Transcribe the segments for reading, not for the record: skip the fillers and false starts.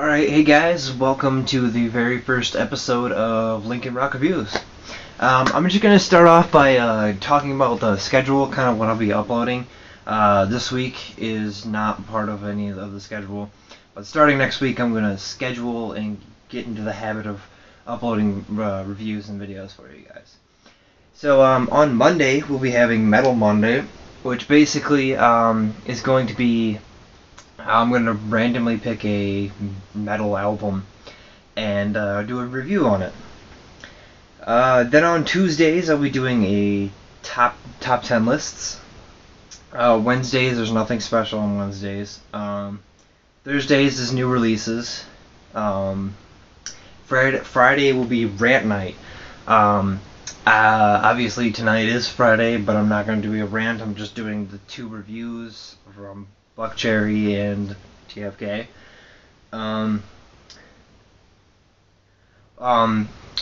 Alright, hey guys, welcome to the very first episode of Lincoln Rock Reviews. I'm just going to start off by talking about the schedule, kind of what I'll be uploading. This week is not part of any of the schedule, but starting next week I'm going to schedule and get into the habit of uploading reviews and videos for you guys. So on Monday we'll be having Metal Monday, which basically is going to be I'm going to randomly pick a metal album and do a review on it. Then on Tuesdays I'll be doing a top 10 lists. Wednesdays there's nothing special on Wednesdays. Thursdays is new releases. Friday will be rant night. Obviously tonight is Friday, but I'm not going to do a rant. I'm just doing the two reviews from Buck Cherry and TFK.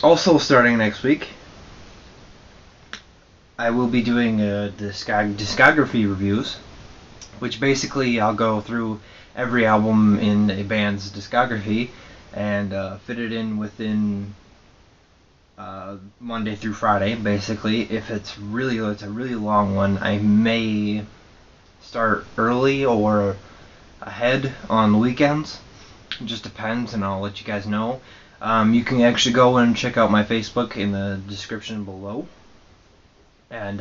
Also starting next week, I will be doing discography reviews, which basically I'll go through every album in a band's discography and fit it in within Monday through Friday. Basically, if it's a really long one, I may start early or ahead on the weekends. It just depends, and I'll let you guys know. You can actually go and check out my Facebook in the description below, and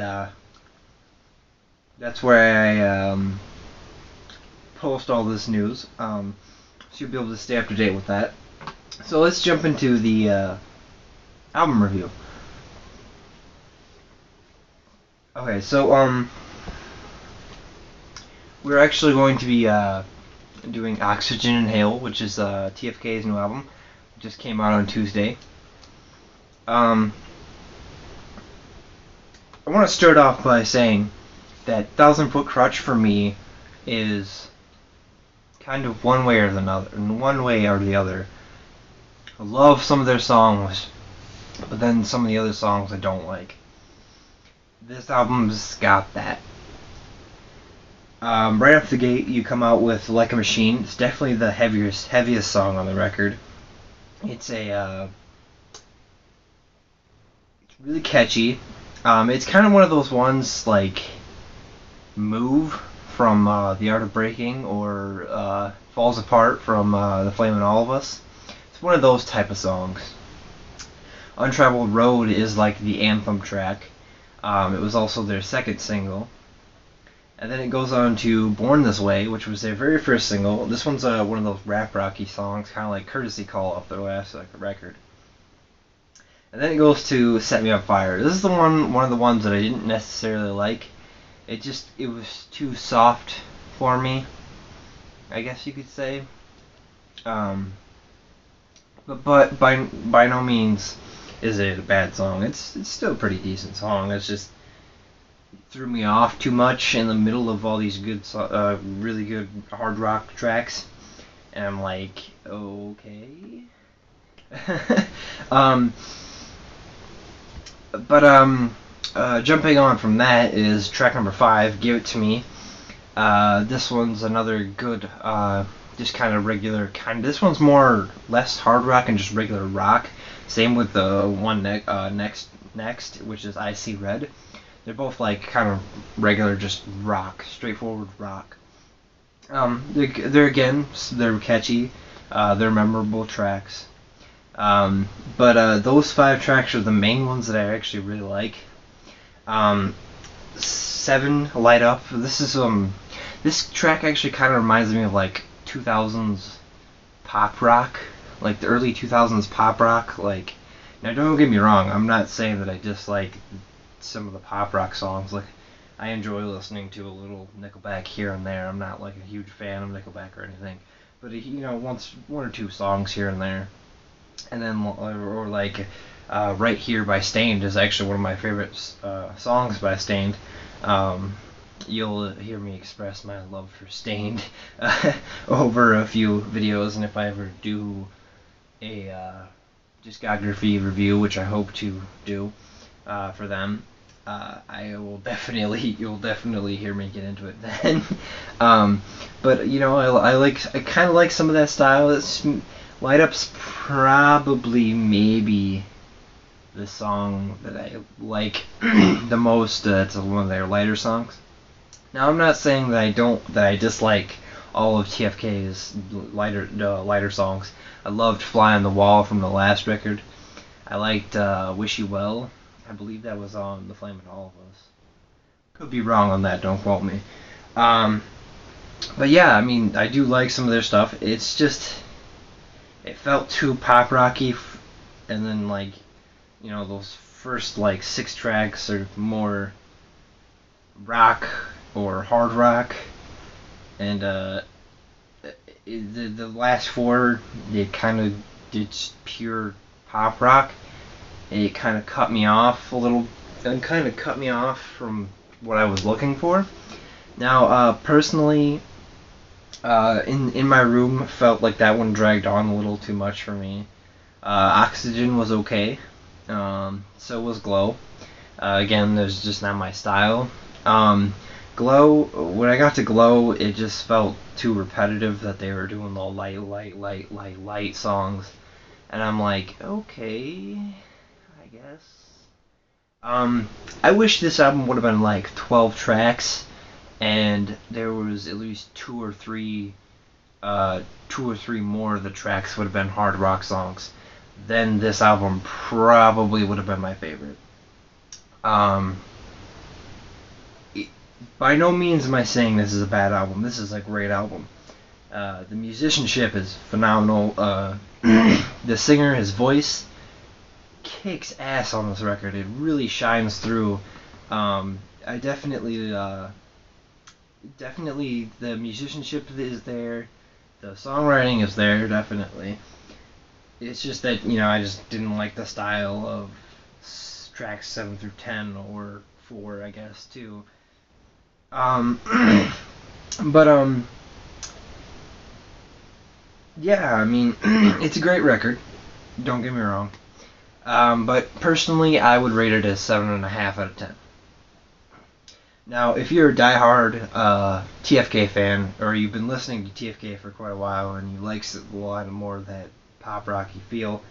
that's where I post all this news, so you'll be able to stay up to date with that. So let's jump into the album review. Okay, so we're actually going to be doing Oxygen Inhale, which is TFK'S new album. It just came out on Tuesday. I want to start off by saying that 1,000 Foot Krutch for me is kind of one way or the other. I love some of their songs, but then some of the other songs I don't like. This album's got that. Right off the gate, you come out with Like a Machine. It's definitely the heaviest song on the record. It's it's really catchy. It's kind of one of those ones like Move from The Art of Breaking or Falls Apart from The Flame in All of Us. It's one of those type of songs. Untraveled Road is like the anthem track. It was also their second single. And then it goes on to Born This Way, which was their very first single. This one's one of those rap rocky songs, kind of like Courtesy Call off their last record. And then it goes to Set Me on Fire. This is the one of the ones that I didn't necessarily like. It was too soft for me, I guess you could say. But by no means is it a bad song. It's still a pretty decent song. It's just threw me off too much in the middle of all these good, really good hard rock tracks, and I'm like, okay. Jumping on from that is track number 5, Give It To Me. This one's another good, just kind of regular this one's less hard rock and just regular rock. Same with the one next, which is I See Red. They're both like kind of regular, just rock, straightforward rock. They're catchy. They're memorable tracks. But those 5 tracks are the main ones that I actually really like. 7, Light Up. This track actually kind of reminds me of like 2000s pop rock, like the early 2000s pop rock. Like, now don't get me wrong, I'm not saying that I dislike some of the pop rock songs. Like, I enjoy listening to a little Nickelback here and there. I'm not like a huge fan of Nickelback or anything, but one or two songs here and there. And then or like Right Here by Stained is actually one of my favorite songs by Stained. You'll hear me express my love for Stained over a few videos, and if I ever do a discography review, which I hope to do for them. you'll definitely hear me get into it then. But you know, I kind of like some of that style. Light Up's probably maybe the song that I like the most. It's one of their lighter songs. Now, I'm not saying that I dislike all of TFK's lighter songs. I loved "Fly on the Wall" from the last record. I liked "Wish You Well." I believe that was on "The Flame in All of Us." Could be wrong on that. Don't quote me. But yeah, I mean, I do like some of their stuff. It's just it felt too pop rocky, and then like, you know, those first like 6 tracks are more rock or hard rock, and the last 4, it kind of did pure pop rock. It kind of cut me off a little, and kind of cut me off from what I was looking for. Now, personally, in my room, felt like that one dragged on a little too much for me. Oxygen was okay. So was Glow. Again, there's just not my style. Glow, when I got to Glow, it just felt too repetitive that they were doing the light songs. And I'm like, okay, I guess. I wish this album would have been like 12 tracks, and there was at least 2 or 3 more of the tracks would have been hard rock songs. Then this album probably would have been my favorite. By no means am I saying this is a bad album. This is a great album. The musicianship is phenomenal. The singer, his voice kicks ass on this record. It really shines through. I definitely the musicianship is there. The songwriting is there, definitely. It's just that, you know, I just didn't like the style of tracks 7 through 10, or 4, I guess, too. But, yeah, I mean, it's a great record. Don't get me wrong. But personally, I would rate it as 7.5 out of 10. Now, if you're a diehard TFK fan, or you've been listening to TFK for quite a while, and you like a lot more of that pop rocky feel,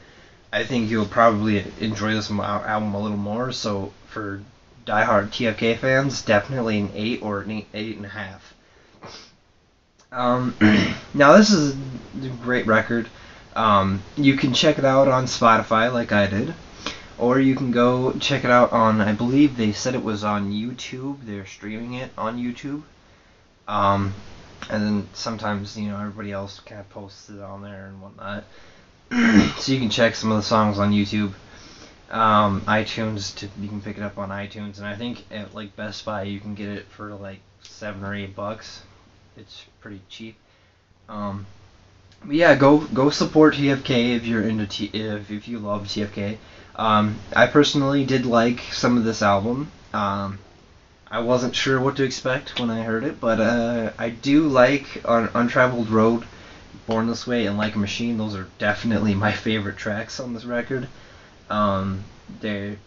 I think you'll probably enjoy this album a little more. So for diehard TFK fans, definitely an 8 or an 8.5. Now, this is a great record. You can check it out on Spotify like I did, or you can go check it out on, I believe they said it was on YouTube. They're streaming it on YouTube. And then sometimes, you know, everybody else kind of posts it on there and whatnot. So you can check some of the songs on YouTube. iTunes, you can pick it up on iTunes, and I think at like Best Buy you can get it for like $7 or $8. It's pretty cheap. But yeah, go support TFK if you're into if you love TFK. I personally did like some of this album. I wasn't sure what to expect when I heard it, but I do like Untraveled Road, Born This Way, and Like a Machine. Those are definitely my favorite tracks on this record. They're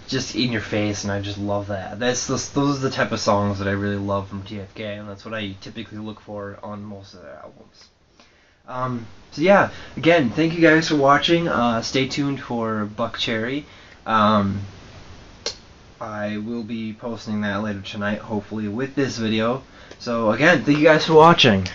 just in your face, and I just love that. Those are the type of songs that I really love from TFK, and that's what I typically look for on most of their albums. So yeah, again, thank you guys for watching. Stay tuned for Buck Cherry. I will be posting that later tonight, hopefully with this video. So again, thank you guys for watching.